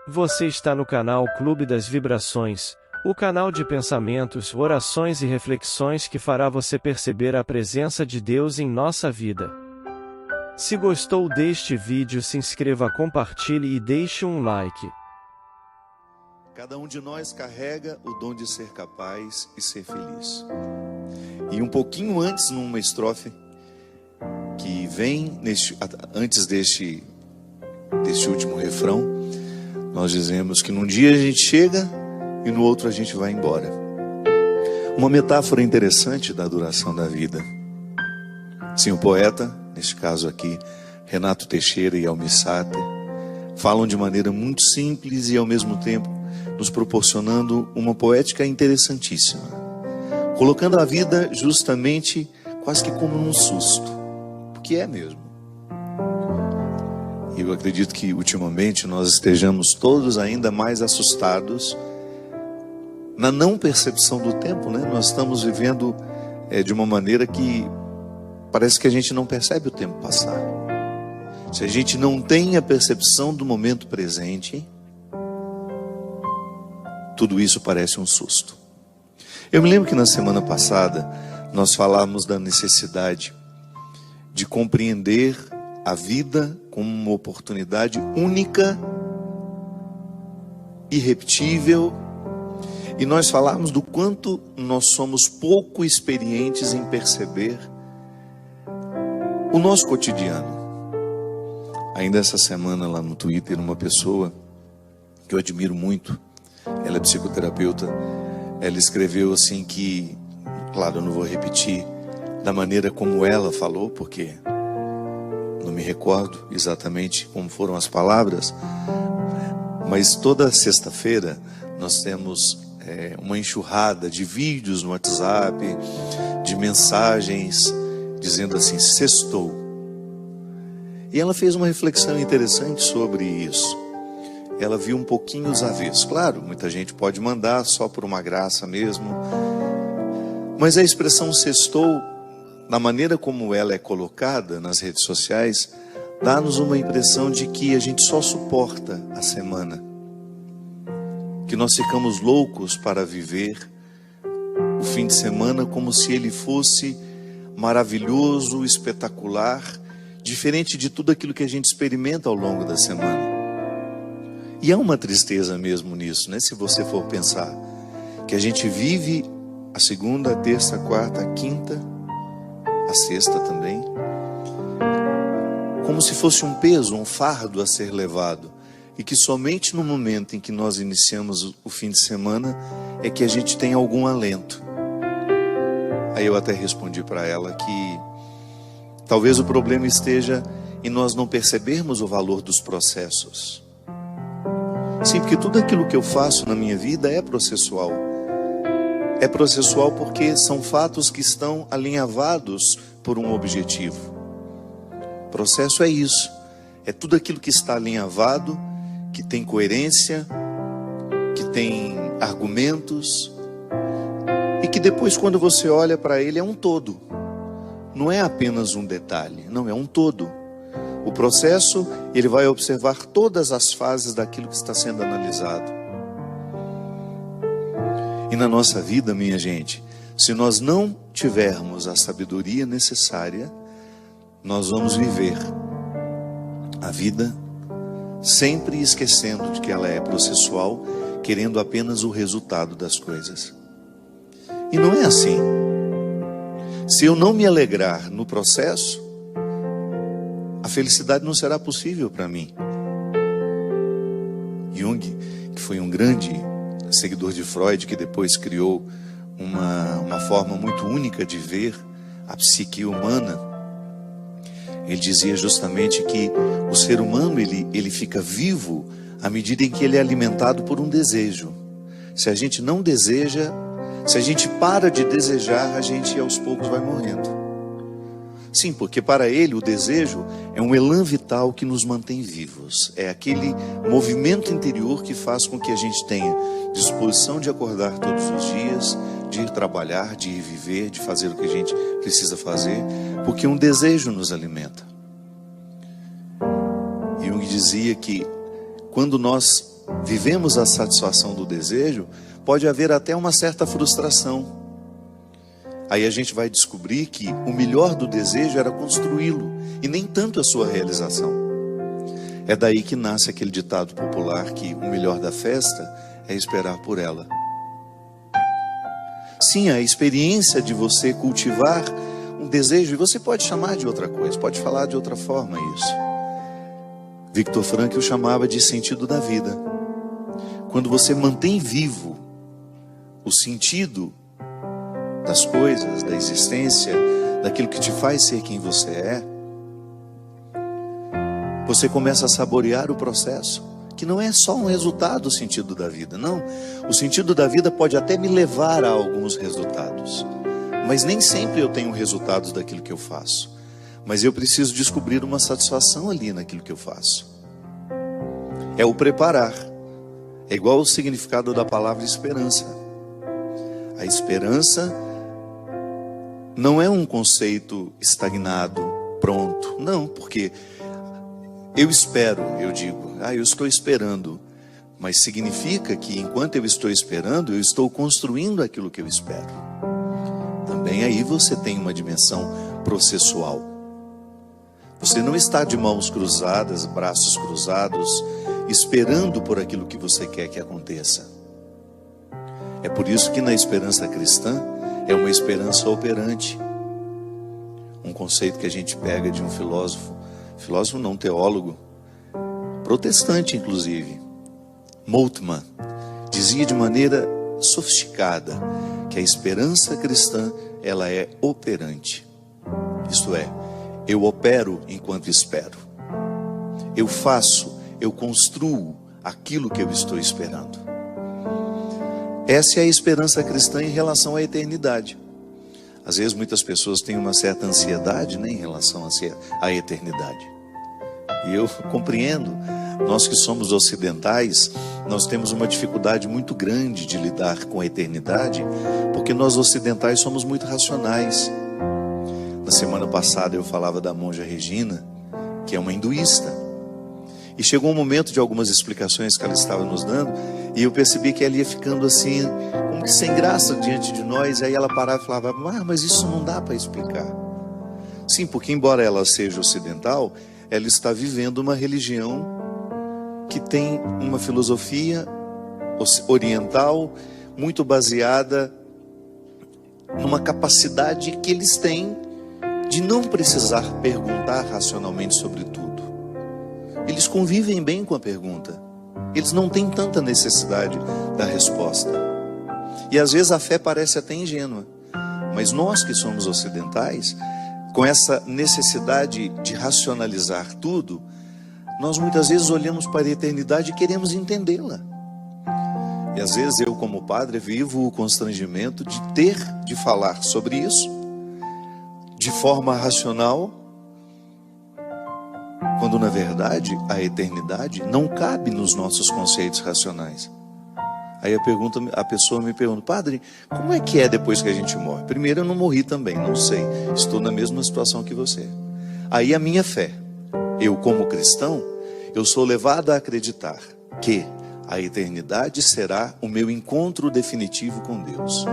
Você está no canal Clube das Vibrações, o canal de pensamentos, orações e reflexões que fará você perceber a presença de Deus em nossa vida. Se gostou deste vídeo, se inscreva, compartilhe e deixe um like. Cada um de nós carrega o dom de ser capaz e ser feliz. E um pouquinho antes, numa estrofe que vem antes deste último refrão, nós dizemos que num dia a gente chega e no outro a gente vai embora. Uma metáfora interessante da duração da vida. Sim, o poeta, neste caso aqui, Renato Teixeira e Almir Sater, falam de maneira muito simples e ao mesmo tempo nos proporcionando uma poética interessantíssima, colocando a vida justamente quase que como num susto, porque é mesmo. E eu acredito que ultimamente nós estejamos todos ainda mais assustados na não percepção do tempo, né? Nós estamos vivendo de uma maneira que parece que a gente não percebe o tempo passar. Se a gente não tem a percepção do momento presente, tudo isso parece um susto. Eu me lembro que na semana passada nós falamos da necessidade de compreender a vida como uma oportunidade única, irrepetível, e nós falamos do quanto nós somos pouco experientes em perceber o nosso cotidiano. Ainda essa semana lá no Twitter, uma pessoa que eu admiro muito, ela é psicoterapeuta, ela escreveu assim que, claro, eu não vou repetir da maneira como ela falou, porque não me recordo exatamente como foram as palavras, mas toda sexta-feira nós temos uma enxurrada de vídeos no WhatsApp, de mensagens dizendo assim, sextou. E ela fez uma reflexão interessante sobre isso. Ela viu um pouquinho os avessos. Claro, muita gente pode mandar só por uma graça mesmo, mas a expressão sextou, na maneira como ela é colocada nas redes sociais, dá-nos uma impressão de que a gente só suporta a semana, que nós ficamos loucos para viver o fim de semana como se ele fosse maravilhoso, espetacular, diferente de tudo aquilo que a gente experimenta ao longo da semana. E há uma tristeza mesmo nisso, né? Se você for pensar que a gente vive a segunda, a terça, a quarta, a quinta, a sexta também, como se fosse um peso, um fardo a ser levado, e que somente no momento em que nós iniciamos o fim de semana é que a gente tem algum alento. Aí eu até respondi para ela que talvez o problema esteja em nós não percebermos o valor dos processos. Sim, porque tudo aquilo que eu faço na minha vida é processual. É processual porque são fatos que estão alinhavados por um objetivo. Processo é isso. É tudo aquilo que está alinhavado, que tem coerência, que tem argumentos, e que depois, quando você olha para ele, é um todo. Não é apenas um detalhe, não, é um todo. O processo, ele vai observar todas as fases daquilo que está sendo analisado. E na nossa vida, minha gente, se nós não tivermos a sabedoria necessária, nós vamos viver a vida sempre esquecendo de que ela é processual, querendo apenas o resultado das coisas. E não é assim. Se eu não me alegrar no processo, a felicidade não será possível para mim. Jung, que foi um grande seguidor de Freud, que depois criou uma forma muito única de ver a psique humana, ele dizia justamente que o ser humano ele fica vivo à medida em que ele é alimentado por um desejo. Se a gente não deseja, se a gente para de desejar, a gente aos poucos vai morrendo. Sim, porque para ele o desejo é um elan vital que nos mantém vivos. É aquele movimento interior que faz com que a gente tenha disposição de acordar todos os dias, de ir trabalhar, de ir viver, de fazer o que a gente precisa fazer, porque um desejo nos alimenta. Jung dizia que quando nós vivemos a satisfação do desejo, pode haver até uma certa frustração. Aí a gente vai descobrir que o melhor do desejo era construí-lo, e nem tanto a sua realização. É daí que nasce aquele ditado popular que o melhor da festa é esperar por ela. Sim, a experiência de você cultivar um desejo, e você pode chamar de outra coisa, pode falar de outra forma isso. Viktor Frankl chamava de sentido da vida. Quando você mantém vivo o sentido das coisas, da existência, daquilo que te faz ser quem você é, você começa a saborear o processo, que não é só um resultado do sentido da vida, não. O sentido da vida pode até me levar a alguns resultados, mas nem sempre eu tenho resultados daquilo que eu faço. Mas eu preciso descobrir uma satisfação ali naquilo que eu faço. É o preparar. É igual o significado da palavra esperança. A esperança não é um conceito estagnado, pronto. Não, porque eu espero, eu digo, eu estou esperando. Mas significa que enquanto eu estou esperando, eu estou construindo aquilo que eu espero. Também aí você tem uma dimensão processual. Você não está de mãos cruzadas, braços cruzados, esperando por aquilo que você quer que aconteça. É por isso que na esperança cristã é uma esperança operante. Um conceito que a gente pega de um filósofo não, teólogo, protestante inclusive, Moltmann, dizia de maneira sofisticada que a esperança cristã, ela é operante. Isto é, eu opero enquanto espero. Eu faço, eu construo aquilo que eu estou esperando. Essa é a esperança cristã em relação à eternidade. Às vezes muitas pessoas têm uma certa ansiedade, né, em relação à eternidade. E eu compreendo, nós que somos ocidentais, nós temos uma dificuldade muito grande de lidar com a eternidade, porque nós ocidentais somos muito racionais. Na semana passada eu falava da monja Regina, que é uma hinduísta. E chegou um momento de algumas explicações que ela estava nos dando, e eu percebi que ela ia ficando assim, como que sem graça diante de nós. Aí ela parava e falava, mas isso não dá para explicar. Sim, porque embora ela seja ocidental, ela está vivendo uma religião que tem uma filosofia oriental muito baseada numa capacidade que eles têm de não precisar perguntar racionalmente sobre tudo. Eles convivem bem com a pergunta. Eles não têm tanta necessidade da resposta. E às vezes a fé parece até ingênua. Mas nós que somos ocidentais, com essa necessidade de racionalizar tudo, nós muitas vezes olhamos para a eternidade e queremos entendê-la. E às vezes eu, como padre, vivo o constrangimento de ter de falar sobre isso de forma racional, quando na verdade a eternidade não cabe nos nossos conceitos racionais. Aí a pessoa me pergunta, padre, como é que é depois que a gente morre? Primeiro, eu não morri também, não sei, estou na mesma situação que você. Aí a minha fé, eu como cristão, eu sou levado a acreditar que a eternidade será o meu encontro definitivo com Deus.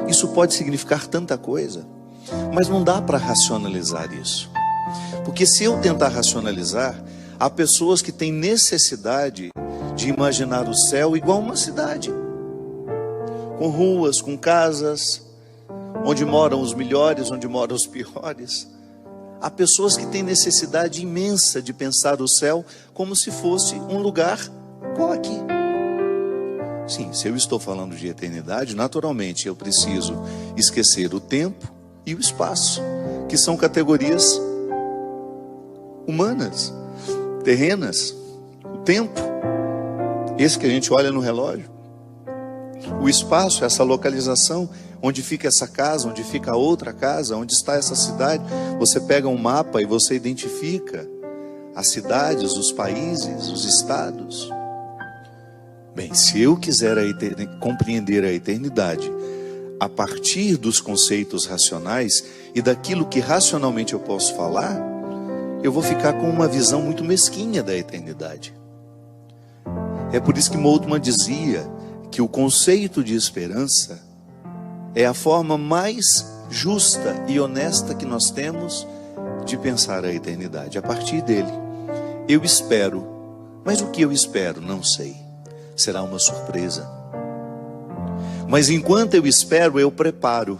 Isso pode significar tanta coisa, mas não dá para racionalizar isso. Porque se eu tentar racionalizar, há pessoas que têm necessidade de imaginar o céu igual uma cidade, com ruas, com casas, onde moram os melhores, onde moram os piores. Há pessoas que têm necessidade imensa de pensar o céu como se fosse um lugar igual aqui. Sim, se eu estou falando de eternidade, naturalmente eu preciso esquecer o tempo e o espaço, que são categorias humanas, terrenas. O tempo, esse que a gente olha no relógio. O espaço, essa localização, onde fica essa casa, onde fica a outra casa, onde está essa cidade. Você pega um mapa e você identifica as cidades, os países, os estados. Bem, se eu quiser compreender a eternidade a partir dos conceitos racionais e daquilo que racionalmente eu posso falar, eu vou ficar com uma visão muito mesquinha da eternidade. É por isso que Moltmann dizia que o conceito de esperança é a forma mais justa e honesta que nós temos de pensar a eternidade. A partir dele, eu espero, mas o que eu espero? Não sei. Será uma surpresa. Mas enquanto eu espero, eu preparo,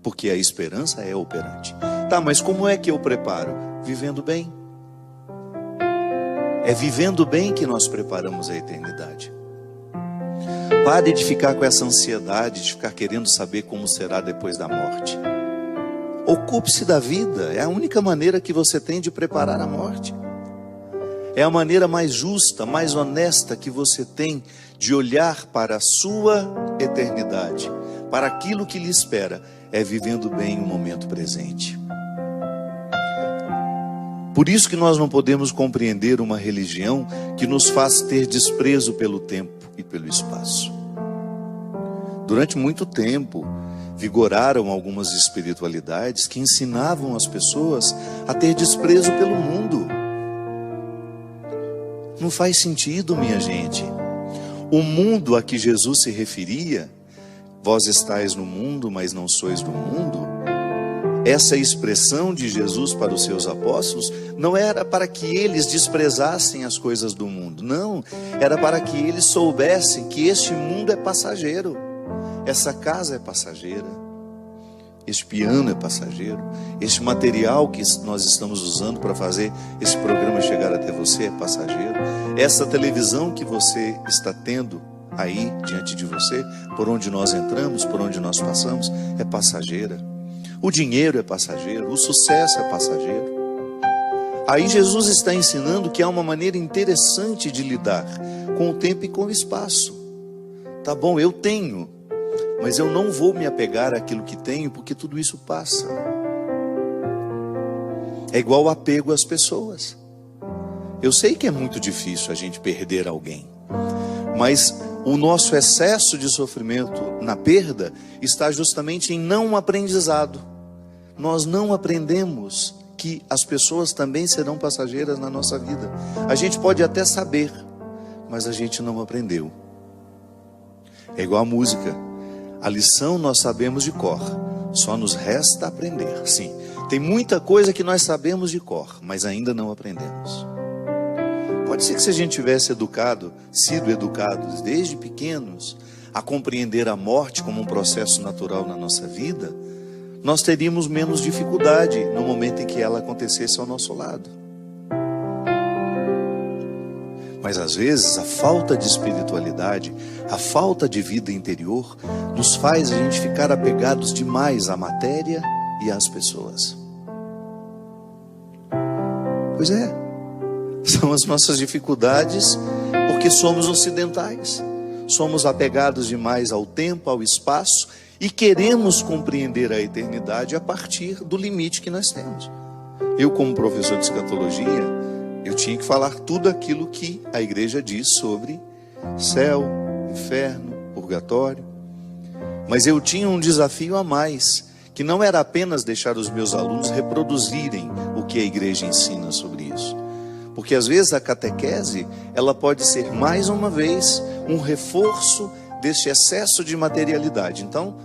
porque a esperança é operante. Tá, mas como é que eu preparo? Vivendo bem. É vivendo bem que nós preparamos a eternidade. Pare de ficar com essa ansiedade, de ficar querendo saber como será depois da morte. Ocupe-se da vida, é a única maneira que você tem de preparar a morte. É a maneira mais justa, mais honesta que você tem de olhar para a sua eternidade, para aquilo que lhe espera, é vivendo bem o momento presente. Por isso que nós não podemos compreender uma religião que nos faz ter desprezo pelo tempo e pelo espaço. Durante muito tempo, vigoraram algumas espiritualidades que ensinavam as pessoas a ter desprezo pelo mundo. Não faz sentido, minha gente. O mundo a que Jesus se referia, vós estáis no mundo, mas não sois do mundo, essa expressão de Jesus para os seus apóstolos não era para que eles desprezassem as coisas do mundo, não, era para que eles soubessem que este mundo é passageiro, essa casa é passageira, este piano é passageiro, este material que nós estamos usando para fazer esse programa chegar até você é passageiro, essa televisão que você está tendo aí diante de você, por onde nós entramos, por onde nós passamos, é passageira. O dinheiro é passageiro, o sucesso é passageiro. Aí Jesus está ensinando que há uma maneira interessante de lidar com o tempo e com o espaço. Tá bom, eu tenho, mas eu não vou me apegar àquilo que tenho, porque tudo isso passa. É igual o apego às pessoas. Eu sei que é muito difícil a gente perder alguém, mas o nosso excesso de sofrimento na perda está justamente em não aprendizado. Nós não aprendemos que as pessoas também serão passageiras na nossa vida. A gente pode até saber, mas a gente não aprendeu. É igual a música. A lição nós sabemos de cor, só nos resta aprender. Sim, tem muita coisa que nós sabemos de cor, mas ainda não aprendemos. Pode ser que se a gente tivesse sido educados desde pequenos a compreender a morte como um processo natural na nossa vida, nós teríamos menos dificuldade no momento em que ela acontecesse ao nosso lado. Mas às vezes a falta de espiritualidade, a falta de vida interior, nos faz a gente ficar apegados demais à matéria e às pessoas. Pois é, são as nossas dificuldades porque somos ocidentais. Somos apegados demais ao tempo, ao espaço e queremos compreender a eternidade a partir do limite que nós temos. Eu, como professor de escatologia, eu tinha que falar tudo aquilo que a igreja diz sobre céu, inferno, purgatório. Mas eu tinha um desafio a mais, que não era apenas deixar os meus alunos reproduzirem o que a igreja ensina sobre isso. Porque às vezes a catequese, ela pode ser mais uma vez um reforço deste excesso de materialidade. Então,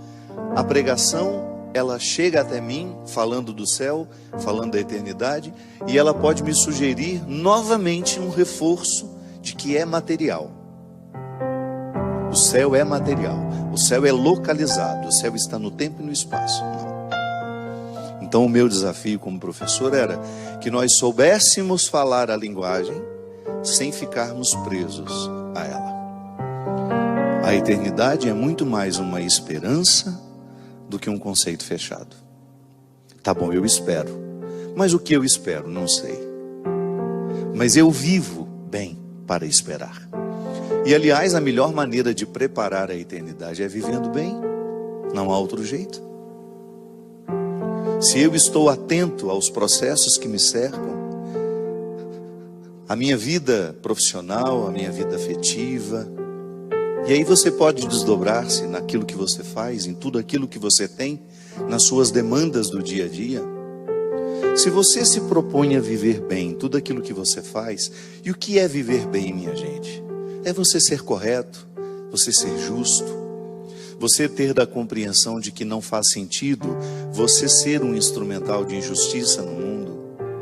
a pregação, ela chega até mim falando do céu, falando da eternidade, e ela pode me sugerir novamente um reforço de que é material. O céu é material, o céu é localizado, o céu está no tempo e no espaço. Não. Então o meu desafio como professor era que nós soubéssemos falar a linguagem sem ficarmos presos a ela. A eternidade é muito mais uma esperança do que um conceito fechado. Tá bom, eu espero. Mas o que eu espero? Não sei. Mas eu vivo bem para esperar. E aliás, a melhor maneira de preparar a eternidade é vivendo bem. Não há outro jeito. Se eu estou atento aos processos que me cercam, a minha vida profissional, a minha vida afetiva, e aí você pode desdobrar-se naquilo que você faz, em tudo aquilo que você tem, nas suas demandas do dia a dia. Se você se propõe a viver bem tudo aquilo que você faz, e o que é viver bem, minha gente? É você ser correto, você ser justo, você ter da compreensão de que não faz sentido você ser um instrumental de injustiça no mundo.